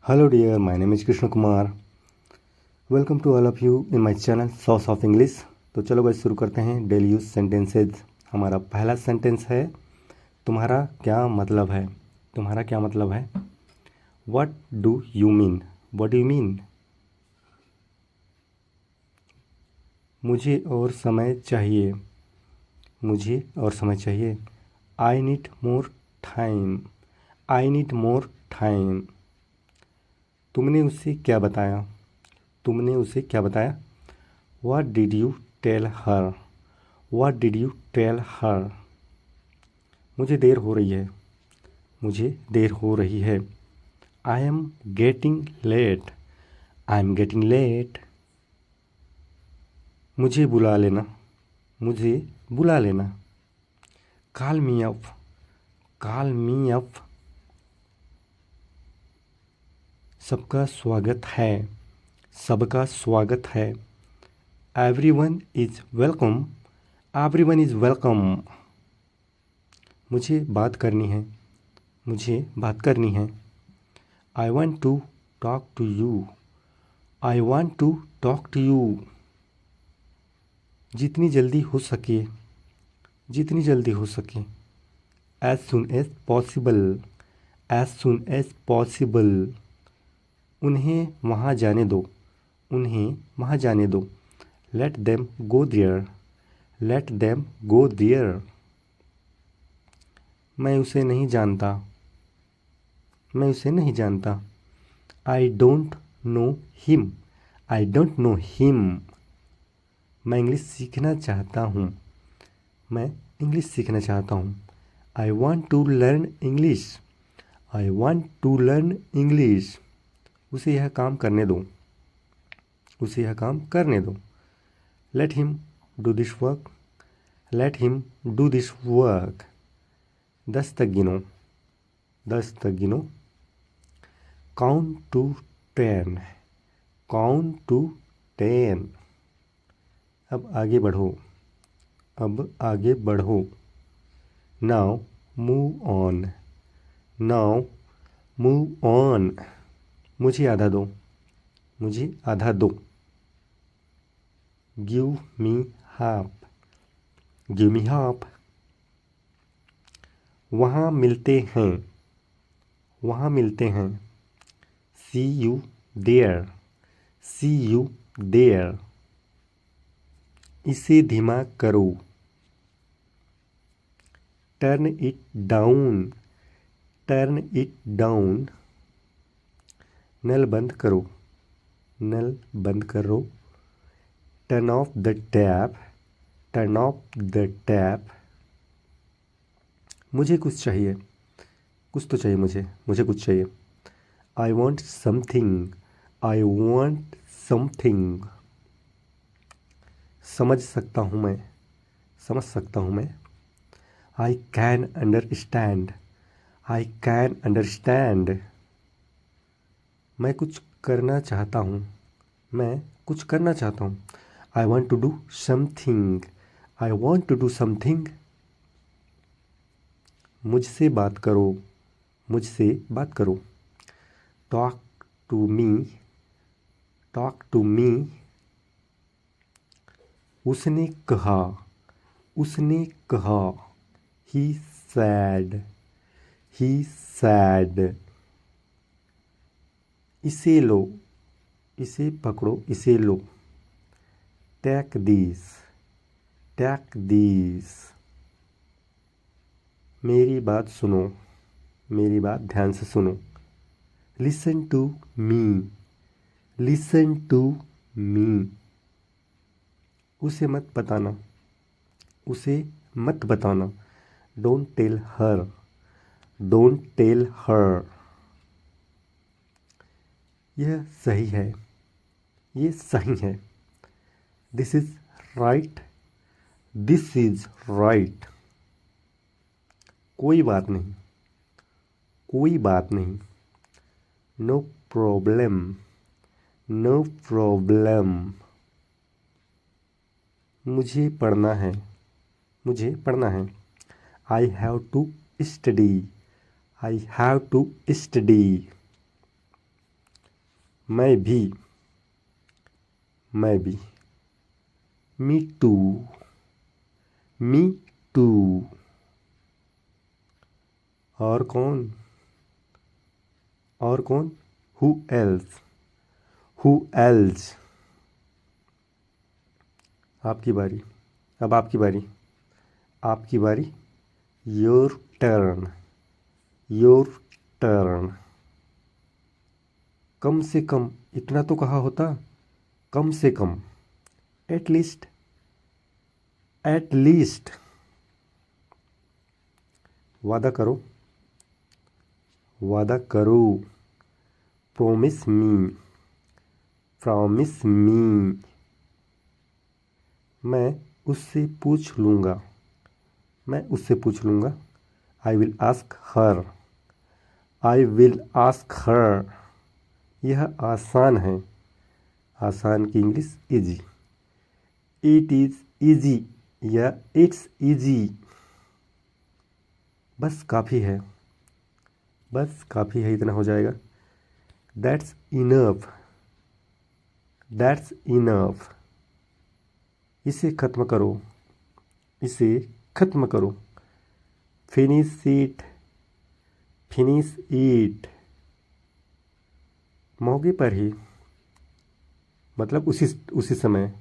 Hello dear, my name is Krishna Kumar. Welcome to all of you in my channel सॉस of English. तो चलो बस शुरू करते हैं डेली यूज सेंटेंसेज. हमारा पहला सेंटेंस है तुम्हारा क्या मतलब है. तुम्हारा क्या मतलब है. What do you mean. What do you mean. मुझे और समय चाहिए. मुझे और समय चाहिए. I need more time. I need more time. तुमने उसे क्या बताया. तुमने उसे क्या बताया. What did you tell her? What did you tell her? मुझे देर हो रही है. मुझे देर हो रही है. I am getting late. I am getting late. मुझे बुला लेना. मुझे बुला लेना. Call me up. Call me up. सबका स्वागत है. सबका स्वागत है. Everyone is welcome. Everyone is welcome. मुझे बात करनी है. मुझे बात करनी है. I want to talk to you. I want to talk to you. जितनी जल्दी हो सके. जितनी जल्दी हो सके. As soon as possible. As soon as possible. उन्हें वहाँ जाने दो. उन्हें वहाँ जाने दो. Let them go there. Let them go there. मैं उसे नहीं जानता. मैं उसे नहीं जानता. I don't know him. I don't know him. मैं इंग्लिश सीखना चाहता हूँ. मैं इंग्लिश सीखना चाहता हूँ. I want to learn English. I want to learn English. उसे यह काम करने दो. उसे यह काम करने दो. Let him do this work. Let him do this work. 10 तक गिनो. 10 तक गिनो. Count to 10. Count to 10. अब आगे बढ़ो. अब आगे बढ़ो. Now move on. Now move on. मुझे आधा दो. मुझे आधा दो. Give me half. Give me half. वहाँ मिलते हैं. वहाँ मिलते हैं. See you there. See you there. इसे धीमा करो. Turn it down. Turn it down. नल बंद करो. नल बंद करो. Turn off the tap. Turn off the tap. मुझे कुछ चाहिए. कुछ तो चाहिए मुझे. मुझे कुछ चाहिए. I want something. I want something. समझ सकता हूँ मैं. समझ सकता हूँ मैं. I can understand. I can understand. मैं कुछ करना चाहता हूँ. मैं कुछ करना चाहता हूँ. I want to do something. I want to do something. मुझसे बात करो. मुझसे बात करो. Talk to me. Talk to me. उसने कहा. उसने कहा. He said. He said. इसे लो. इसे पकड़ो. इसे लो. Take this. Take this. मेरी बात सुनो. मेरी बात ध्यान से सुनो. Listen to me. Listen to me. उसे मत बताना. उसे मत बताना. Don't tell her. Don't tell her. यह सही है. ये सही है. This is right. This is right. कोई बात नहीं. कोई बात नहीं. No problem. No problem. मुझे पढ़ना है. मुझे पढ़ना है. I have to study. I have to study. मैं भी, मैं भी। Me too, me too. और कौन, और कौन? Who else, who else. आपकी बारी, अब आपकी बारी, आपकी बारी। Your turn, your turn. कम से कम इतना तो कहा होता, कम से कम, एट लीस्ट, एट लीस्ट। वादा करो, वादा करो। Promise me, promise me. मैं उससे पूछ लूँगा, मैं उससे पूछ लूँगा। I will ask her, I will ask her. यह आसान है, आसान की English easy. It is easy या इट्स इजी। बस काफ़ी है, बस काफ़ी है, इतना हो जाएगा। That's enough, that's enough. इसे ख़त्म करो, इसे ख़त्म करो। Finish it, finish it. मौके पर ही, मतलब उसी समय।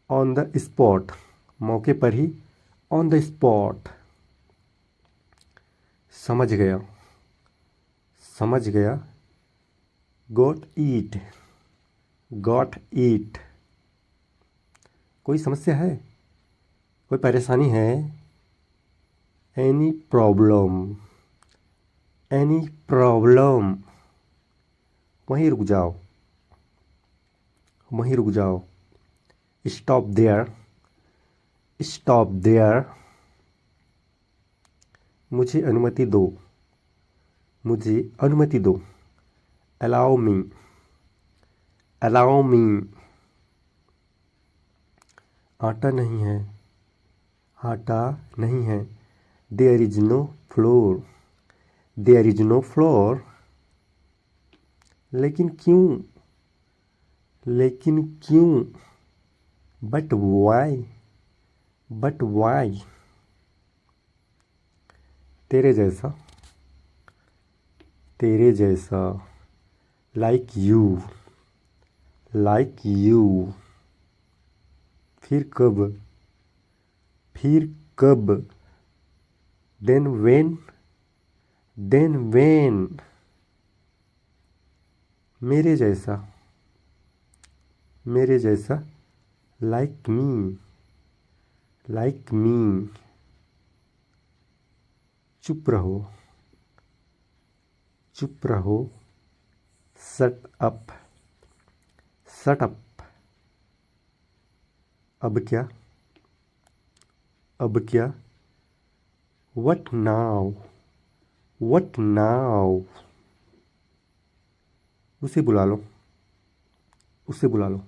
ऑन द स्पॉट, मौके पर ही, ऑन द स्पॉट। समझ गया, समझ गया। Got it, got it. कोई समस्या है, कोई परेशानी है? Any problem, any problem. वहीं रुक जाओ, वहीं रुक जाओ। Stop there, stop there. मुझे अनुमति दो, मुझे अनुमति दो। Allow me, allow me. आटा नहीं है, आटा नहीं है। There is no flour, there is no flour. लेकिन क्यों, लेकिन क्यों? But why, but why. तेरे जैसा, तेरे जैसा। Like you, like you. फिर कब, फिर कब? Then when, then when. मेरे जैसा, मेरे जैसा। Like me, like me. चुप रहो, चुप रहो। Shut up, shut up. अब क्या, अब क्या? What now, what now. उसे बुला लो, उसे बुला लो।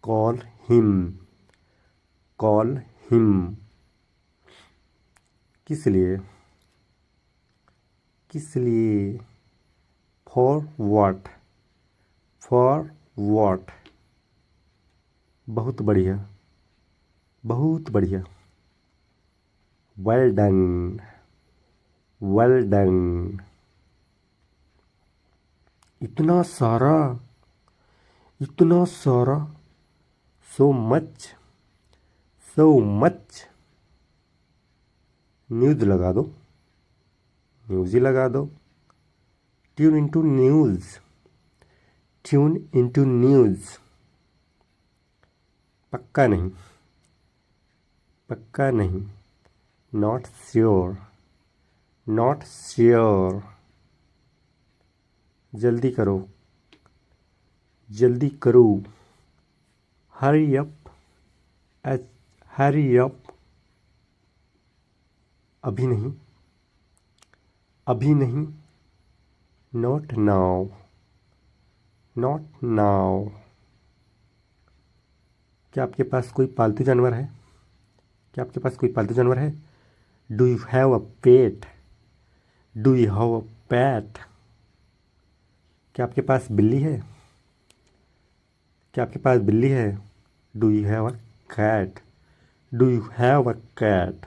Call him, call him. किस लिए, किस लिए? For what, for what. बहुत बढ़िया, बहुत बढ़िया। Well done, well done. इतना सारा, इतना सारा। So much, so much. News लगा दो, न्यूज़ ही लगा दो। Tune into news, tune into news. पक्का नहीं, पक्का नहीं। Not sure, not sure. जल्दी करो, जल्दी करो। Hurry up, hurry up. अभी नहीं, अभी नहीं। Not now, not now. क्या आपके पास कोई पालतू जानवर है? क्या आपके पास कोई पालतू जानवर है? Do you have a pet, do you have a pet? क्या आपके पास बिल्ली है? क्या आपके पास बिल्ली है? Do you have a cat? Do you have a cat?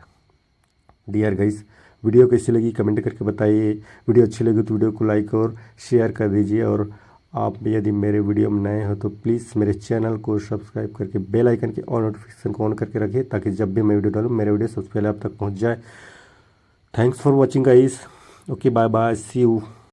Dear guys, video कैसी लगी कमेंट करके बताइए। वीडियो अच्छी लगी तो वीडियो को लाइक और शेयर कर दीजिए, और आप यदि मेरे वीडियो में नए हो तो प्लीज़ मेरे चैनल को सब्सक्राइब करके बेल आइकन के ऑल नोटिफिकेशन को ऑन करके रखिए, ताकि जब भी मैं वीडियो डालूँ मेरे वीडियो सबसे पहले आप तक पहुंच जाए। Thanks for watching guys. Okay, bye bye, see you.